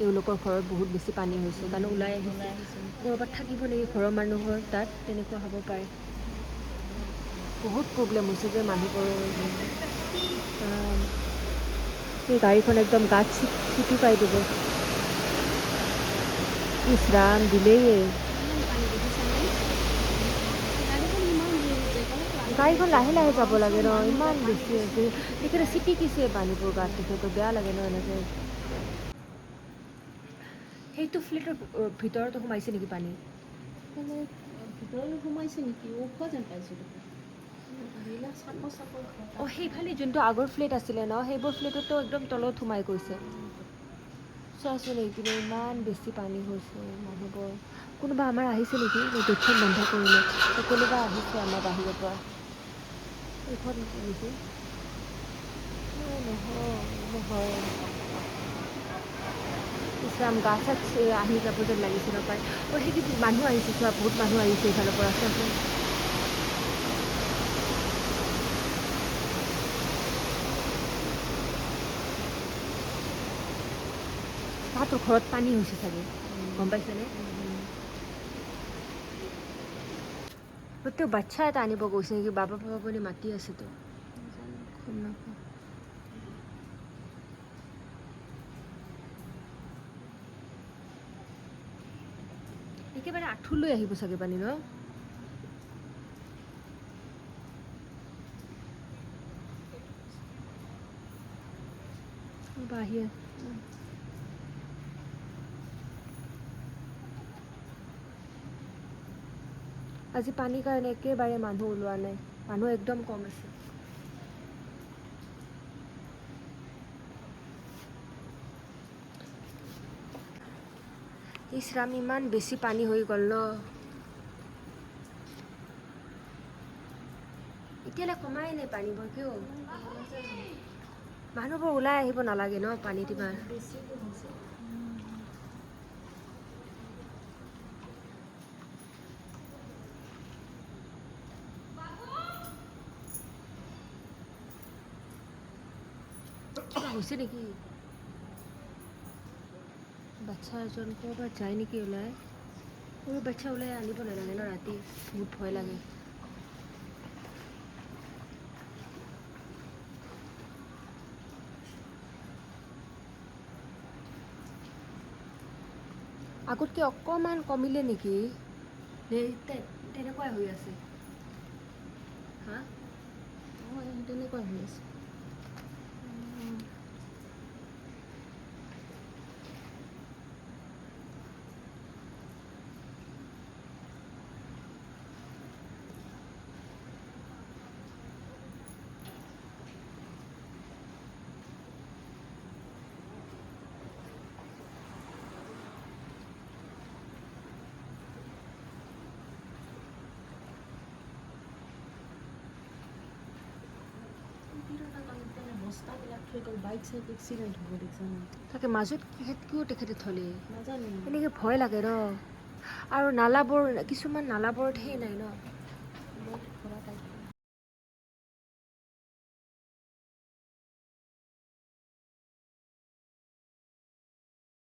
এওঁলোকৰ ঘৰত বহুত বেছি পানী হৈছে কাৰণ ওলাই আহিছে ক'ৰবাত থাকিব নেকি ঘৰৰ মানুহৰ তাত তেনেকুৱা হ'ব পাৰে বহুত প্ৰব্লেম হৈছে যে মানুহবোৰৰ সেই গাড়ীখন একদম গাত চিটি পাই দিব ইছৰাম দিলেই গাড়ীখন লাহে লাহে যাব লাগে ন ইমান বেছি হৈছে সেইকাৰণে চিটি দিছে পানীবোৰ গাত তেখেতৰ বেয়া লাগে ন এনেকৈ সেইটো ফ্লেটৰ ভিতৰতো সোমাইছে নেকি পানী ভিতৰলৈ সোমাইছে নেকি ওখ যেন পাইছোঁ অঁ সেইফালে যোনটো আগৰ ফ্লেট আছিলে ন সেইবোৰ ফ্লেটতো একদম তলত সোমাই গৈছে চোৱাচোন এইপিনে ইমান বেছি পানী হৈছে মানুহবোৰ কোনোবা আমাৰ আহিছে নেকি গেটখন বন্ধ কৰিলে কোনোবা আহিছে আমাৰ বাহিৰৰ পৰা এইখন নেকি নহয় ইছৰাম গা চাত আহি যাব যেন লাগিছে নাপায় অঁ সেই মানুহ আহিছে চোৱা বহুত মানুহ আহিছে এইফালৰ পৰা চোৱাচোন তাহাঁতৰ ঘৰত পানী হৈছে চাগে গম পাইছেনে তেওঁ বাচ্ছা এটা আনিব গৈছে নেকি বাবা পাবা বুলি মাতি আছেতো গম নাপাওঁ একেবাৰে আঁঠুলৈ আহিব চাগে পানী ন বাহিৰ আজি পানীৰ কাৰণে একেবাৰে মানুহ ওলোৱা নাই মানুহ একদম কম আছে ইছৰাম ইমান বেছি পানী হৈ গ'ল ন এতিয়ালৈ কমাই নাই পানীবোৰ কিয় মানুহবোৰ ওলাই আহিব নালাগে ন পানীত ইমান কিবা হৈছে নেকি বাচ্ছা এজন ক'ৰবাত যায় নেকি ওলাই সৰু বাচ্ছা ওলাই আনিব নালাগে ন ৰাতি বহুত ভয় লাগে আগতকৈ অকণমান কমিলে নেকি নে তেনেকুৱাই হৈ আছে হা তেনেকুৱা হৈ আছে বস্তাবিলাক থৈ গ'ল বাইক চাইক এক্সিডেণ্ট হ'ব দেখিছে তাকে মাজত কিয় তেখেতে থলে নাজানো এনেকৈ ভয় লাগে ন আৰু নালাবোৰ কিছুমান নালাবোৰত সেই নাই ন বহুত ঘৰত